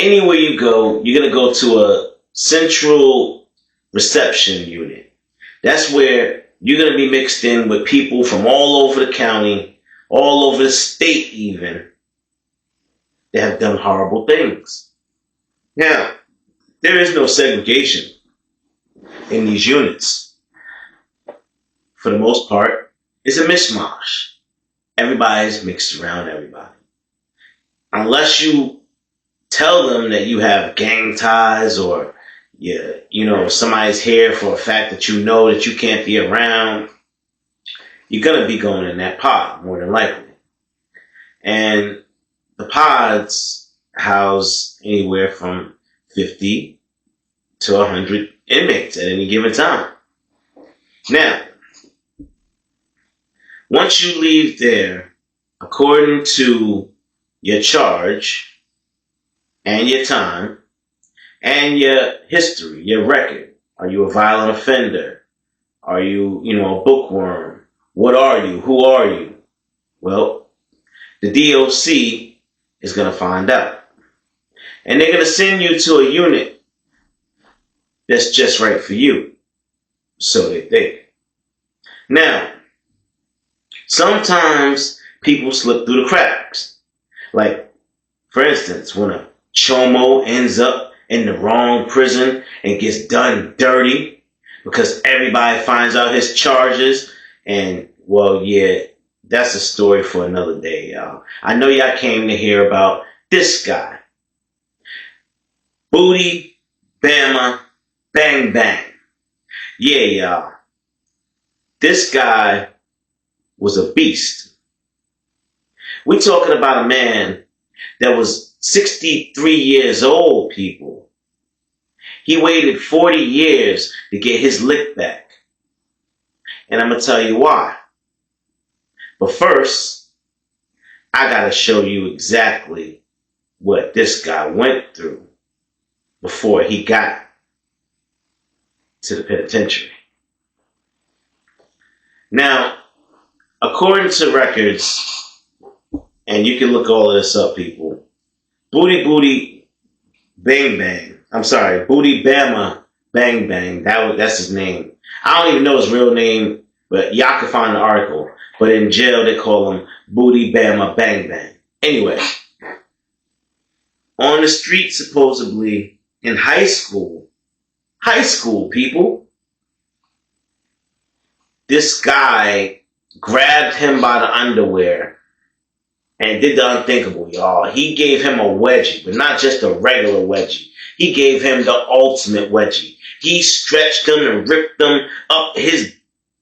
anywhere you go, you're going to go to a central reception unit. That's where you're going to be mixed in with people from all over the county, all over the state even, that have done horrible things. Now, there is no segregation in these units. For the most part, it's a mishmash. Everybody's mixed around everybody. Unless you tell them that you have gang ties or somebody's here for a fact that you know that you can't be around, you're going to be going in that pod, more than likely. And the pods house anywhere from 50 to 100 inmates at any given time. Now, once you leave there, according to your charge and your time and your history, your record, are you a violent offender? Are you, a bookworm? What are you? Who are you? Well, the DOC is going to find out. And they're going to send you to a unit that's just right for you. So they think. Now, sometimes people slip through the cracks. Like, for instance, when a chomo ends up in the wrong prison and gets done dirty because everybody finds out his charges. And, well, yeah, that's a story for another day, y'all. I know y'all came to hear about this guy. Booty, Bama, bang, bang. Yeah, y'all. This guy was a beast. We're talking about a man that was 63 years old, people. He waited 40 years to get his lick back. And I'm going to tell you why. But first, I got to show you exactly what this guy went through before he got to the penitentiary. Now, according to records, and you can look all of this up, people, Booty Bang Bang. I'm sorry, Booty Bama Bang Bang. That's his name. I don't even know his real name, but y'all can find the article. But in jail, they call him Booty Bama Bang Bang. Anyway, on the street, supposedly, in high school, people, this guy grabbed him by the underwear and did the unthinkable, y'all. He gave him a wedgie, but not just a regular wedgie. He gave him the ultimate wedgie. He stretched him and ripped him up his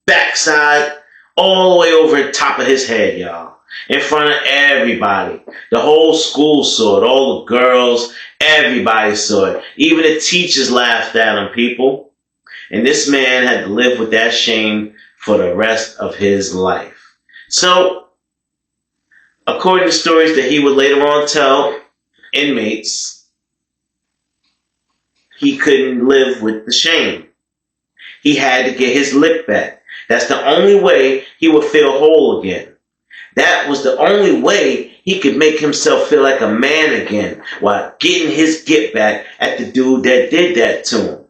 backside all the way over the top of his head, y'all. In front of everybody. The whole school saw it. All the girls, everybody saw it. Even the teachers laughed at him, people. And this man had to live with that shame for the rest of his life. So, according to stories that he would later on tell inmates, he couldn't live with the shame. He had to get his lick back. That's the only way he would feel whole again. That was the only way he could make himself feel like a man again while getting his get back at the dude that did that to him.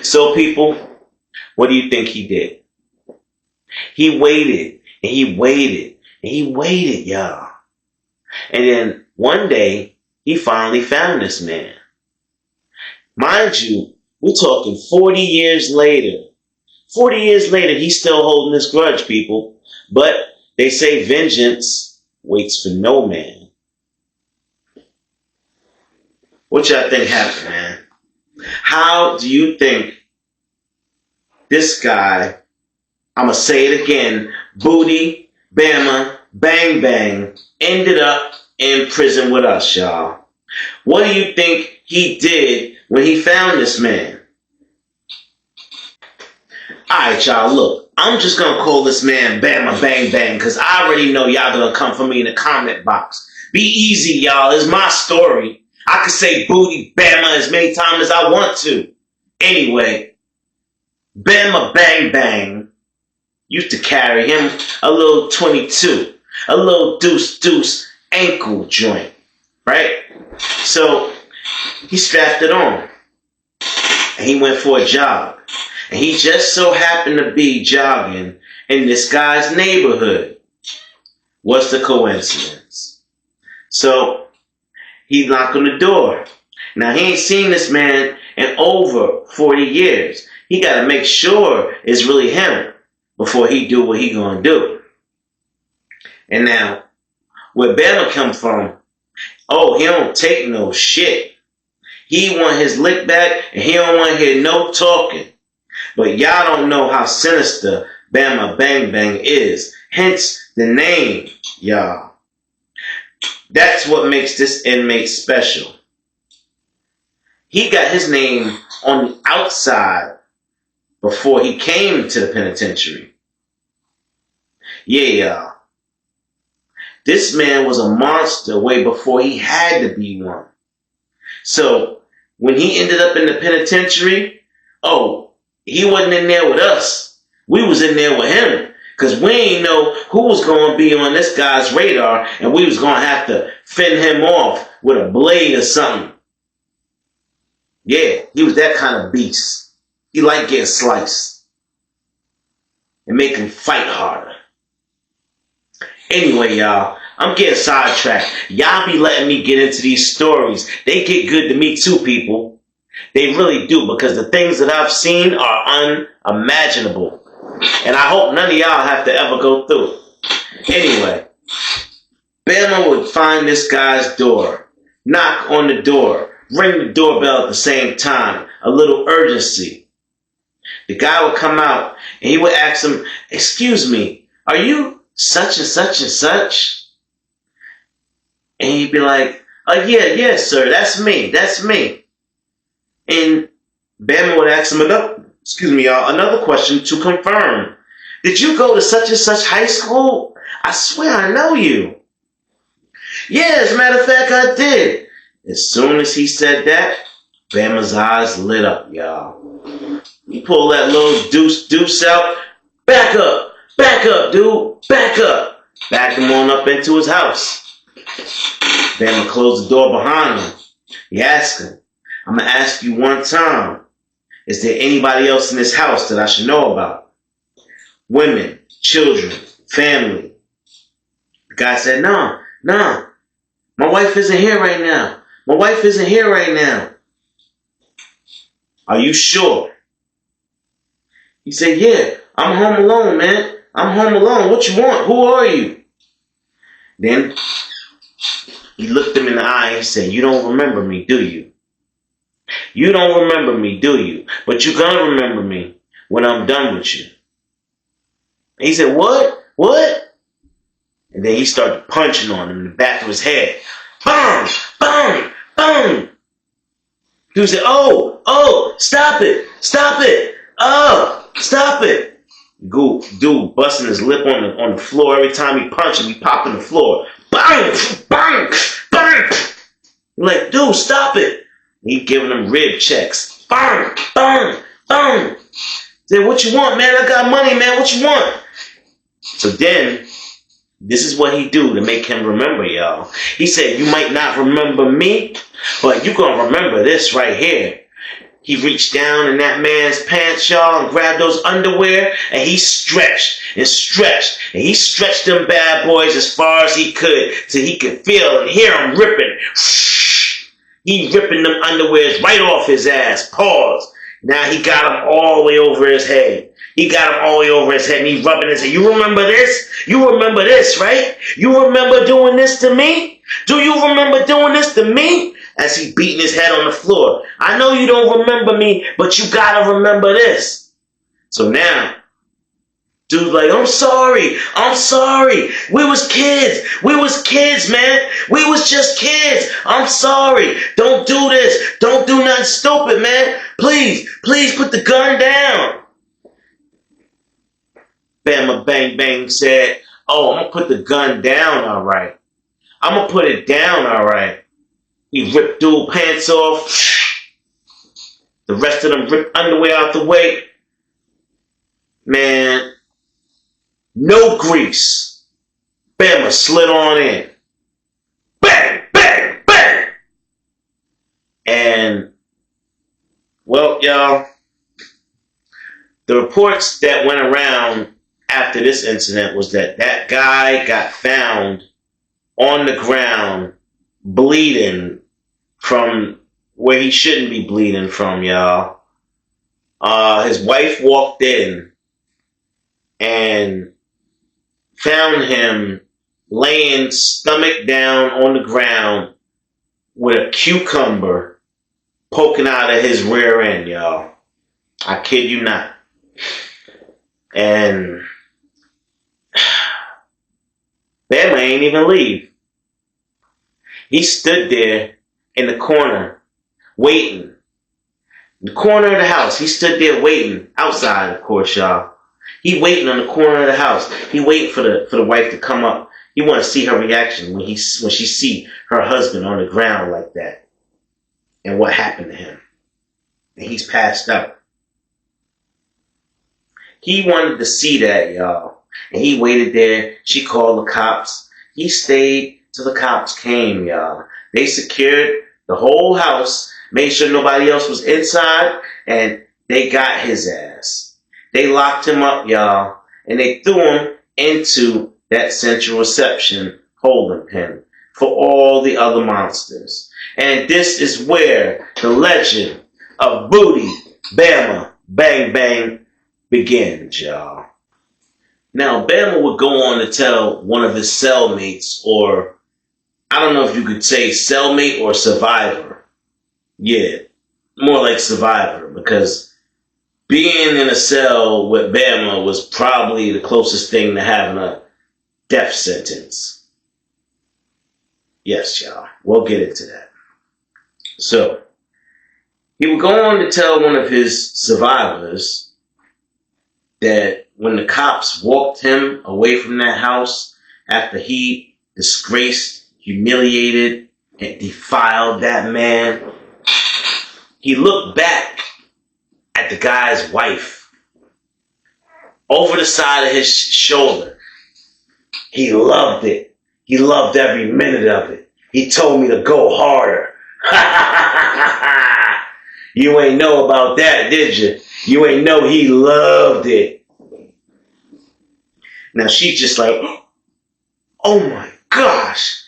So, people, what do you think he did? He waited, and he waited, and he waited, y'all. And then one day, he finally found this man. Mind you, we're talking 40 years later. 40 years later, he's still holding this grudge, people. But they say vengeance waits for no man. What y'all think happened, man? How do you think this guy, I'm going to say it again, Booty, Bama, Bang Bang, ended up in prison with us, y'all? What do you think he did when he found this man? Alright, y'all, look, I'm just going to call this man Bama Bang Bang because I already know y'all going to come for me in the comment box. Be easy, y'all. It's my story. I could say Booty Bama as many times as I want to. Anyway, Bama Bang Bang used to carry him a little 22, a little deuce ankle joint, right? So he strapped it on and he went for a jog. And he just so happened to be jogging in this guy's neighborhood. What's the coincidence? So he knocked on the door. Now he ain't seen this man in over 40 years. He got to make sure it's really him before he do what he gonna do. And now, where Bama come from, oh, he don't take no shit. He want his lick back and he don't want to hear no talking. But y'all don't know how sinister Bama Bang Bang is. Hence the name, y'all. That's what makes this inmate special. He got his name on the outside before he came to the penitentiary. Yeah, y'all. This man was a monster way before he had to be one. So when he ended up in the penitentiary, oh, he wasn't in there with us. We was in there with him. Because we ain't know who was going to be on this guy's radar, and we was going to have to fend him off with a blade or something. Yeah, he was that kind of beast. He liked getting sliced and make him fight harder. Anyway, y'all, I'm getting sidetracked. Y'all be letting me get into these stories. They get good to me too, people. They really do, because the things that I've seen are unimaginable. And I hope none of y'all have to ever go through. Anyway, Bama would find this guy's door, knock on the door, ring the doorbell at the same time, a little urgency. The guy would come out and he would ask him, "Excuse me, are you such and such and such?" And he'd be like, yeah, sir, that's me. And Bama would ask him another question to confirm. "Did you go to such and such high school? I swear I know you." "Yeah, as a matter of fact, I did." As soon as he said that, Bama's eyes lit up, y'all. He pulled that little deuce out. Back up, dude, back up. Backed him on up into his house. Bama closed the door behind him. He asked him, "I'm going to ask you one time. Is there anybody else in this house that I should know about? Women, children, family?" The guy said, No. My wife isn't here right now. "Are you sure?" He said, "Yeah, I'm home alone, man. I'm home alone. What you want? Who are you?" Then he looked him in the eye and he said, "You don't remember me, do you? You don't remember me, do you? But you're going to remember me when I'm done with you." And he said, What? And then he started punching on him in the back of his head. Boom, boom, boom. He said, oh, stop it. Oh, stop it. Dude busting his lip on the floor every time he punched him. He popping the floor. Bang, bang, bang. Like, dude, stop it. He giving them rib checks. Bang, bang, bang. Said, "What you want, man? I got money, man. What you want?" So then, this is what he do to make him remember, y'all. He said, "You might not remember me, but you gonna remember this right here." He reached down in that man's pants, y'all, and grabbed those underwear, and he stretched, and he stretched them bad boys as far as he could, so he could feel and hear them ripping. He ripping them underwears right off his ass. Pause. Now he got them all the way over his head. And he rubbing his head. "You remember this? You remember this, right? You remember doing this to me? Do you remember doing this to me?" As he beating his head on the floor. "I know you don't remember me, but you gotta remember this." So now, dude's like, I'm sorry. We was kids, man. We was just kids. I'm sorry. Don't do this. Don't do nothing stupid, man. Please put the gun down." Bama Bang Bang said, "Oh, I'm going to put the gun down, all right. I'm going to put it down, all right." He ripped dude pants off. The rest of them ripped underwear out the way. Man, no grease. Bama slid on in. Bang, bang, bang. Well, y'all, the reports that went around after this incident was that that guy got found on the ground bleeding from where he shouldn't be bleeding from, y'all. His wife walked in and found him laying stomach down on the ground with a cucumber poking out of his rear end, y'all. I kid you not. And Bama ain't even leave. He stood there in the corner waiting. In the corner of the house. He stood there waiting. Outside, of course, y'all. He waiting on the corner of the house. He waiting for the wife to come up. He want to see her reaction when she see her husband on the ground like that. And what happened to him. And he's passed out. He wanted to see that, y'all. And he waited there. She called the cops. He stayed till the cops came, y'all. They secured the whole house, made sure nobody else was inside, and they got his ass. They locked him up, y'all, and they threw him into that central reception holding pen for all the other monsters. And this is where the legend of Booty Bama Bang Bang begins, y'all. Now, Bama would go on to tell one of his cellmates, or I don't know if you could say cellmate or survivor. Yeah, more like survivor, because being in a cell with Bama was probably the closest thing to having a death sentence. Yes, y'all. We'll get into that. So, he would go on to tell one of his survivors that when the cops walked him away from that house after he disgraced, humiliated, and defiled that man, he looked back at the guy's wife over the side of his shoulder. He loved it. He loved every minute of it. He told me to go harder. You ain't know about that, did you? You ain't know he loved it. Now she's just like, oh my gosh,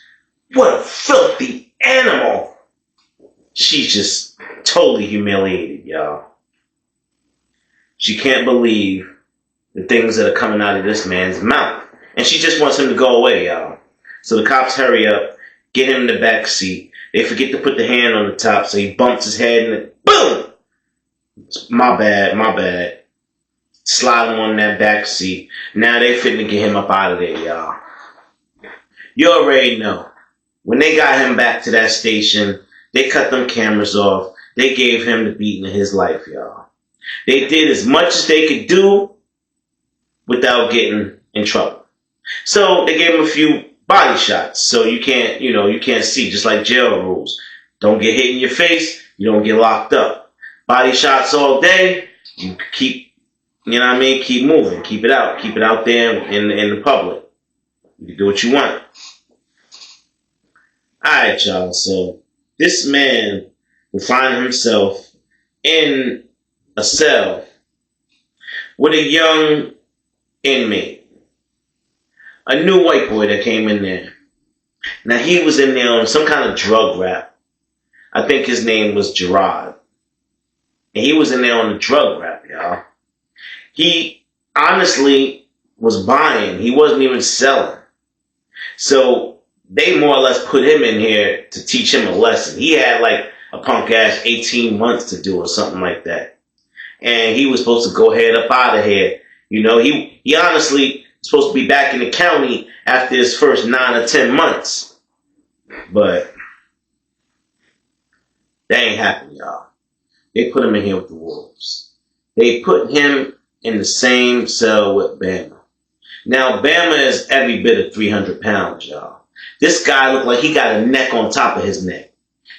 what a filthy animal. She's just totally humiliated, y'all. She can't believe the things that are coming out of this man's mouth. And she just wants him to go away, y'all. So the cops hurry up, get him in the back seat. They forget to put the hand on the top, so he bumps his head and it, boom! My bad. Slide him on that back seat. Now they finna get him up out of there, y'all. You already know. When they got him back to that station, they cut them cameras off. They gave him the beating of his life, y'all. They did as much as they could do without getting in trouble. So they gave him a few body shots, so you can't see, just like jail rules. Don't get hit in your face, you don't get locked up. Body shots all day, you keep, keep moving, keep it out there in the public. You can do what you want. Alright, y'all, so this man will find himself in a cell with a young inmate. A new white boy that came in there. Now, he was in there on some kind of drug rap. I think his name was Gerard. And he was in there on the drug rap, y'all. He honestly was buying. He wasn't even selling. So they more or less put him in here to teach him a lesson. He had like a punk ass 18 months to do or something like that. And he was supposed to go head up out of here. He honestly supposed to be back in the county after his first 9 or 10 months. But that ain't happened, y'all. They put him in here with the wolves. They put him in the same cell with Bama. Now, Bama is every bit of 300 pounds, y'all. This guy looked like he got a neck on top of his neck.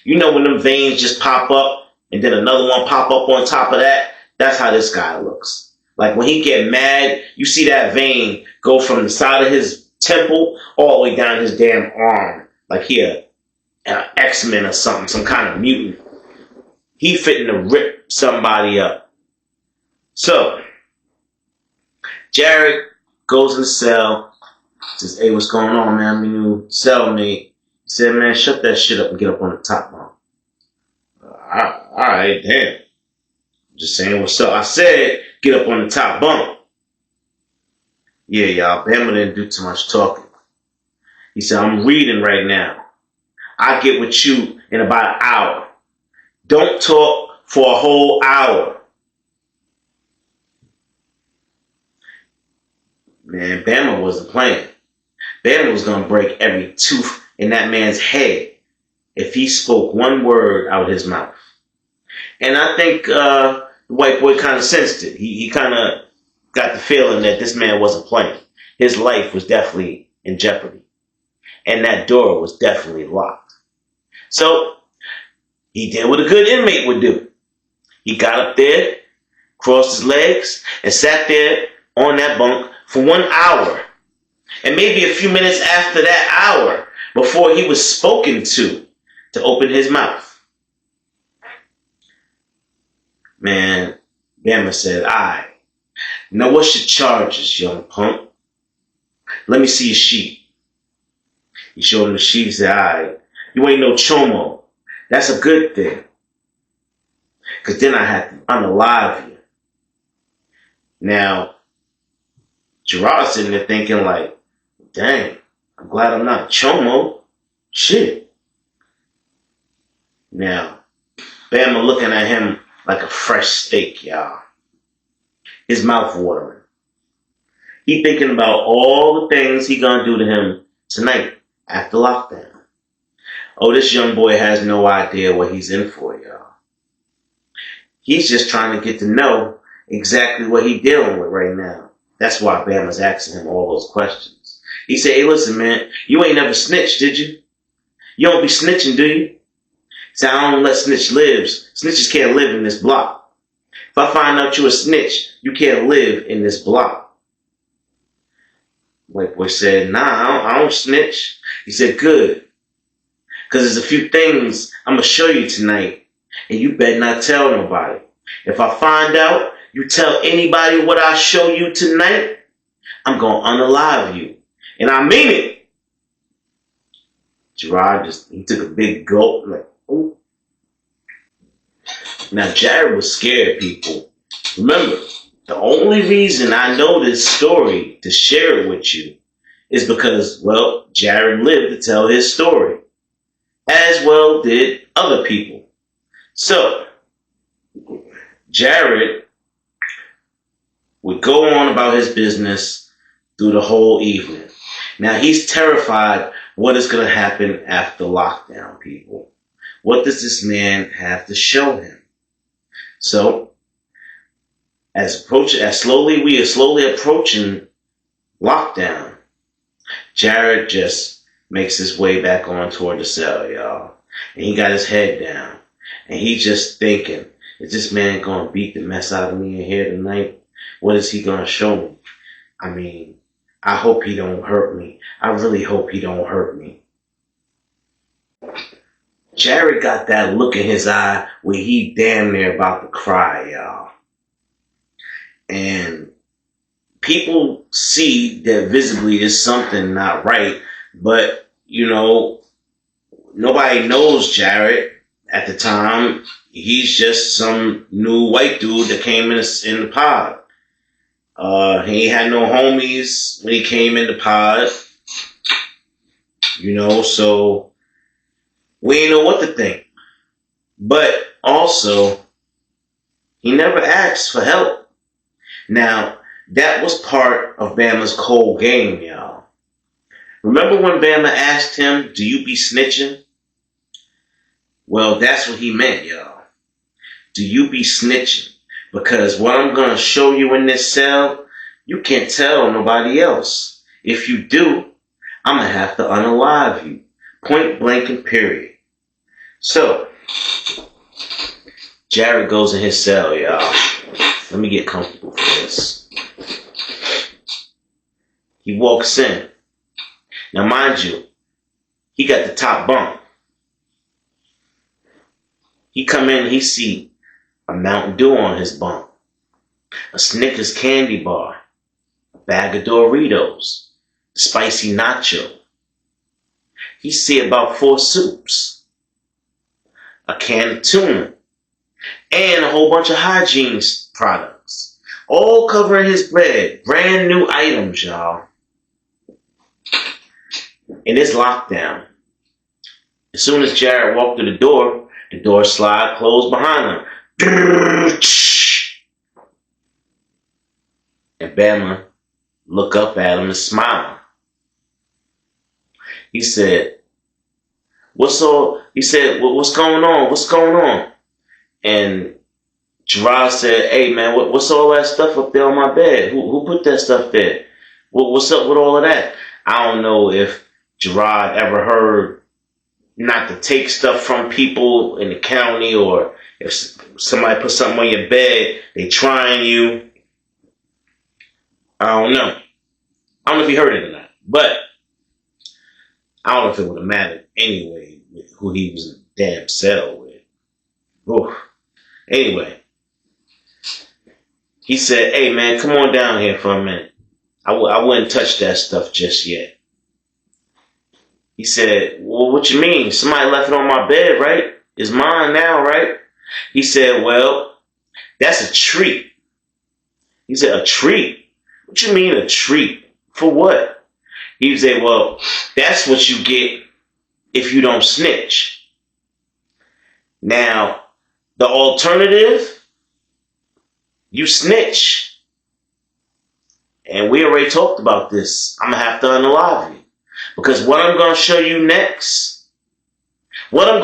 You know when them veins just pop up and then another one pop up on top of that? That's how this guy looks. Like when he get mad, you see that vein go from the side of his temple all the way down his damn arm. Like he an X-Men or something, some kind of mutant. He fitting to rip somebody up. So, Jared goes in the cell, says, hey, what's going on, man? I'm your new cellmate. He said, man, shut that shit up and get up on the top bunk. Alright, damn. Just saying what's up. I said, get up on the top bunk. Yeah, y'all, Bama didn't do too much talking. He said, I'm reading right now. I'll get with you in about an hour. Don't talk for a whole hour. Man, Bama wasn't playing. Bama was going to break every tooth in that man's head if he spoke one word out of his mouth. And I think the white boy kind of sensed it. He kind of got the feeling that this man wasn't playing. His life was definitely in jeopardy. And that door was definitely locked. So he did what a good inmate would do. He got up there, crossed his legs, and sat there on that bunk for 1 hour. And maybe a few minutes after that hour, before he was spoken to open his mouth. Man, Bama said, alright, now what's your charges, young punk? Let me see your sheet. He showed him the sheet. He said, alright, you ain't no chomo. That's a good thing. Because then I had to unalive you. Now, Gerard's sitting there thinking like, dang, I'm glad I'm not chomo. Shit. Now, Bama looking at him like a fresh steak, y'all. His mouth watering. He thinking about all the things he gonna do to him tonight after lockdown. Oh, this young boy has no idea what he's in for, y'all. He's just trying to get to know exactly what he's dealing with right now. That's why Bama's asking him all those questions. He said, hey, listen, man, you ain't never snitched, did you? You don't be snitching, do you? He said, I don't let snitch live. Snitches can't live in this block. If I find out you a snitch, you can't live in this block. White boy said, nah, I don't snitch. He said, good. Because there's a few things I'm going to show you tonight, and you better not tell nobody. If I find out you tell anybody what I show you tonight, I'm going to unalive you. And I mean it. Gerard he took a big gulp, like, oh. Now, Jared was scared, people. Remember, the only reason I know this story to share it with you is because, well, Jared lived to tell his story. As well did other people. So, Jared would go on about his business through the whole evening. Now, he's terrified what is going to happen after lockdown, people. What does this man have to show him? So, we are slowly approaching lockdown, Jared just makes his way back on toward the cell, y'all. And he got his head down. And he just thinking, is this man going to beat the mess out of me in here tonight? What is he going to show me? I mean, I hope he don't hurt me. I really hope he don't hurt me. Jared got that look in his eye where he damn near about to cry, y'all. And people see that visibly is something not right, but, you know, nobody knows Jared at the time. He's just some new white dude that came in the pod. He had no homies when he came in the pod, you know, so we ain't know what to think. But also, he never asked for help. Now, that was part of Bama's cold game, y'all. Remember when Bama asked him, do you be snitching? Well, that's what he meant, y'all. Do you be snitching? Because what I'm going to show you in this cell, you can't tell nobody else. If you do, I'm going to have to unalive you. Point blank and period. So, Jared goes in his cell, y'all. Let me get comfortable for this. He walks in. Now, mind you, he got the top bunk. He come in, he see a Mountain Dew on his bunk, a Snickers candy bar, a bag of Doritos, spicy nacho. He see about 4 soups, a can of tuna, and a whole bunch of hygiene products, all covering his bed. Brand new items, y'all. In this lockdown, as soon as Jared walked through the door slide closed behind him. And BAMA looked up at him and smiled. He said, what's going on? What's going on? And Gerard said, hey man, what's all that stuff up there on my bed? Who put that stuff there? What's up with all of that? I don't know if Gerard ever heard not to take stuff from people in the county, or if somebody put something on your bed, they trying you. I don't know. I don't know if he heard it or not, but I don't know if it would have mattered anyway with who he was in the damn cell with. Oof. Anyway, he said, hey man, come on down here for a minute. I wouldn't touch that stuff just yet. He said, well, what you mean? Somebody left it on my bed, right? It's mine now, right? He said, well, that's a treat. He said, a treat? What you mean a treat? For what? He said, well, that's what you get if you don't snitch. Now, the alternative, you snitch. And we already talked about this. I'm going to have to unalive you. Because what I'm going to show you next, you're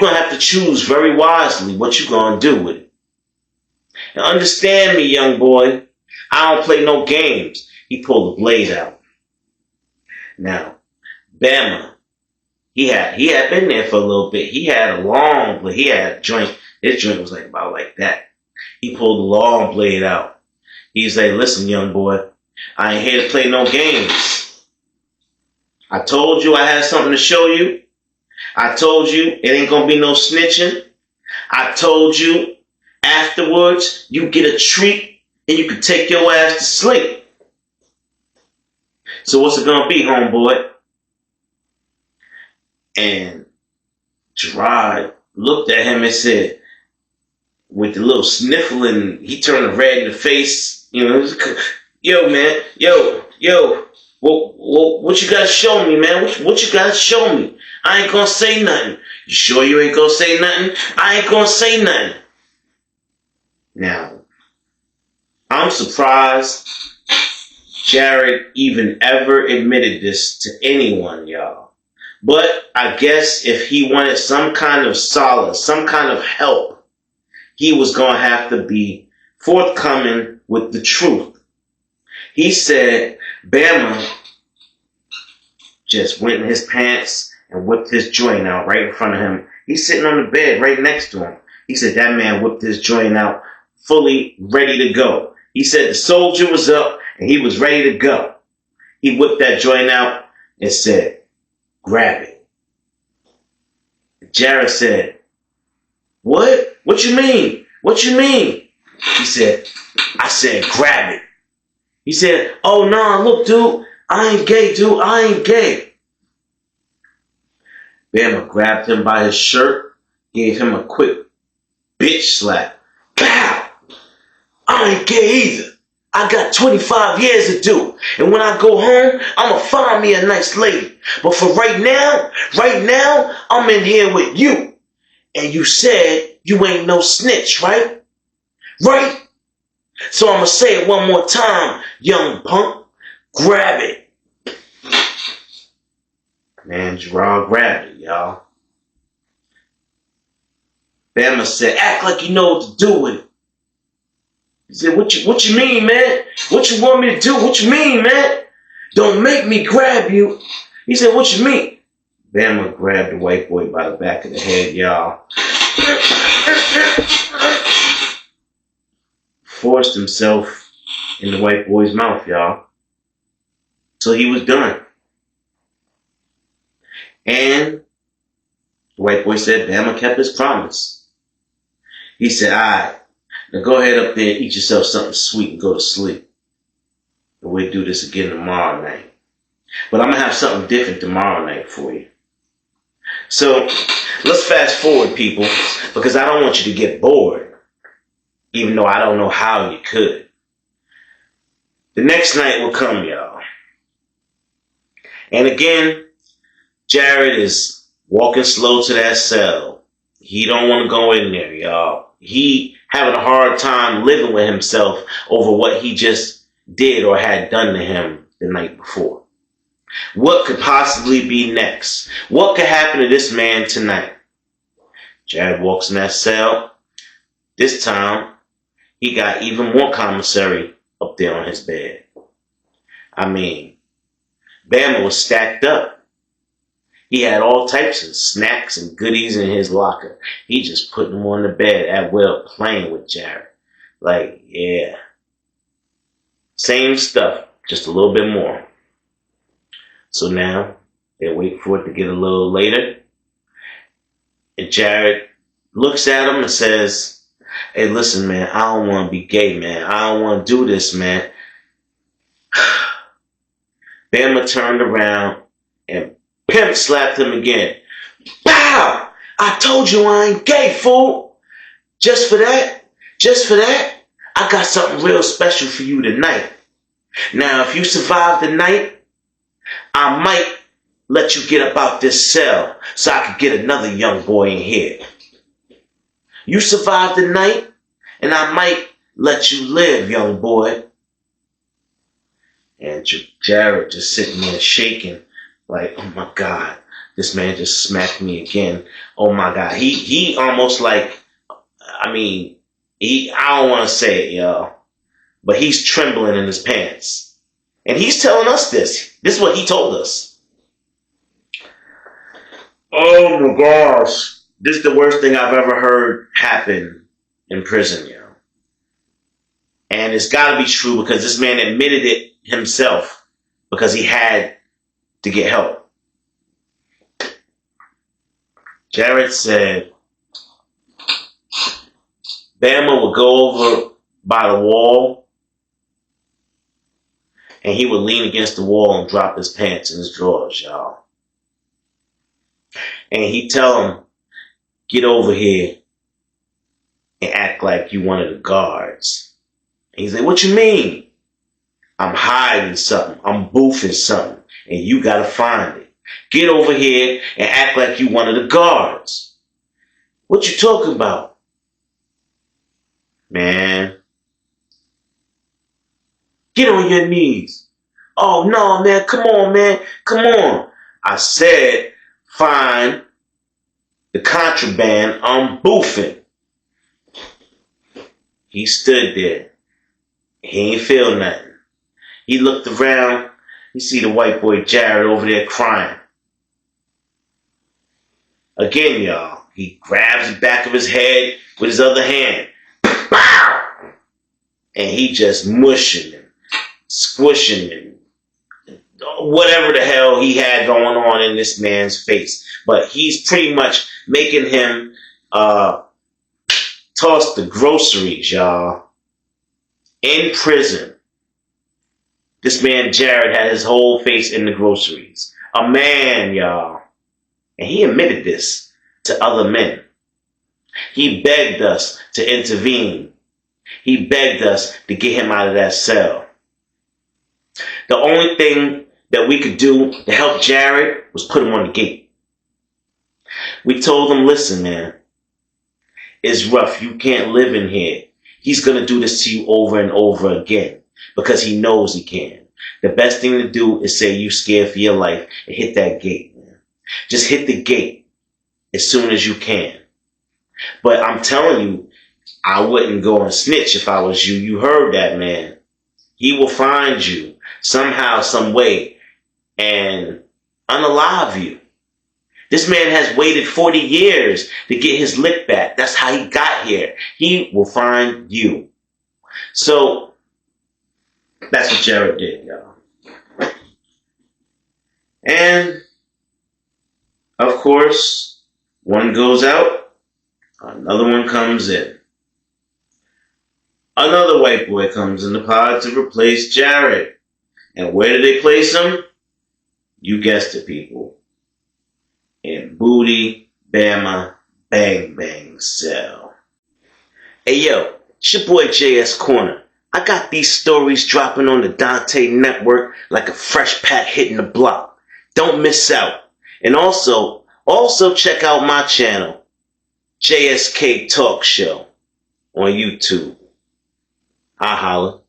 going to have to choose very wisely what you're going to do with it. Now understand me, young boy. I don't play no games. He pulled the blade out. Now, BAMA, he had been there for a little bit. He had a long blade. He had a joint. His joint was about like that. He pulled the long blade out. He's like, listen, young boy, I ain't here to play no games. I told you I had something to show you. I told you it ain't going to be no snitching. I told you afterwards you get a treat and you can take your ass to sleep. So what's it going to be, homeboy? And Gerard looked at him and said, with the little sniffling, he turned red in the face. You know, yo, man, yo. What you gotta show me, man? What you gotta show me? I ain't gonna say nothing. You sure you ain't gonna say nothing? I ain't gonna say nothing. Now, I'm surprised Jared even ever admitted this to anyone, y'all. But I guess if he wanted some kind of solace, some kind of help, he was gonna have to be forthcoming with the truth. He said BAMA just went in his pants and whipped his joint out right in front of him. He's sitting on the bed right next to him. He said that man whipped his joint out fully ready to go. He said the soldier was up and he was ready to go. He whipped that joint out and said, grab it. Jared said, what? What you mean? What you mean? He said, I said, grab it. He said, oh, nah, look, dude, I ain't gay, dude. I ain't gay. BAMA grabbed him by his shirt, gave him a quick bitch slap. Pow! I ain't gay either. I got 25 years to do. And when I go home, I'ma find me a nice lady. But for right now, I'm in here with you. And you said you ain't no snitch, right? Right? So I'ma say it one more time, young punk. Grab it. Man, Gerard grabbed it, y'all. BAMA said, act like you know what to do with it. He said, what you mean, man? What you want me to do? What you mean, man? Don't make me grab you. He said, what you mean? BAMA grabbed the white boy by the back of the head, y'all. Forced himself in the white boy's mouth, y'all. So he was done. And The white boy said, Bama kept his promise. He said, all right, now go ahead up there and eat yourself something sweet and go to sleep. And we'll do this again tomorrow night. But I'm going to have something different tomorrow night for you. So let's fast forward, people, because I don't want you to get bored, even though I don't know how you could. The next night will come, y'all. And again, Jared is walking slow to that cell. He don't want to go in there, y'all. He having a hard time living with himself over what he just did or had done to him the night before. What could possibly be next? What could happen to this man tonight? Jared walks in that cell. This time, he got even more commissary up there on his bed. I mean, Bama was stacked up. He had all types of snacks and goodies in his locker. He just put them on the bed at will, playing with Jared. Like, yeah. Same stuff, just a little bit more. So now, they wait for it to get a little later. And Jared looks at him and says, hey, listen, man, I don't want to be gay, man. I don't want to do this, man. Bama turned around and pimp slapped him again. Pow! I told you I ain't gay, fool. Just for that, I got something real special for you tonight. Now, if you survive the night, I might let you get up out this cell so I could get another young boy in here. You survive the night, and I might let you live, young boy. And Jared just sitting there shaking, like, oh my God, this man just smacked me again. Oh my God. He almost like, I don't want to say it, y'all, but he's trembling in his pants. And he's telling us this. This is what he told us. Oh my gosh. This is the worst thing I've ever heard happen in prison, yo. And it's got to be true because this man admitted it himself because he had to get help. Jared said Bama would go over by the wall and he would lean against the wall and drop his pants in his drawers, y'all. And he'd tell him, get over here and act like you one of the guards. And he's like, what you mean? I'm hiding something. I'm boofing something. And you gotta find it. Get over here and act like you one of the guards. What you talking about? Man. Get on your knees. Oh, no, man. Come on, man. Come on. I said, find the contraband I'm boofing. He stood there. He ain't feel nothing. He looked around. You see the white boy Jared over there crying. Again, y'all. He grabs the back of his head with his other hand. Pow! And he just mushing him, squishing him, whatever the hell he had going on in this man's face. But he's pretty much making him toss the groceries, y'all. In prison. This man Jared had his whole face in the groceries. A man, y'all. And he admitted this to other men. He begged us to intervene. He begged us to get him out of that cell. The only thing that we could do to help Jared was put him on the gate. We told him, listen, man, it's rough. You can't live in here. He's going to do this to you over and over again because he knows he can. The best thing to do is say you scared for your life and hit that gate, man. Just hit the gate as soon as you can. But I'm telling you, I wouldn't go and snitch if I was you. You heard that, man. He will find you somehow, some way, and unalive you. This man has waited 40 years to get his lick back. That's how he got here. He will find you. So, that's what Jared did, y'all. And, of course, One goes out, another one comes in. Another white boy comes in the pod to replace Jared. And where did they place him? You guessed it, people. In Booty, Bama, Bang Bang Cell. Hey yo, it's your boy JS Corner. I got these stories dropping on the Donta Network like a fresh pack hitting the block. Don't miss out. And also check out my channel, JSK Talk Show, on YouTube. I holla.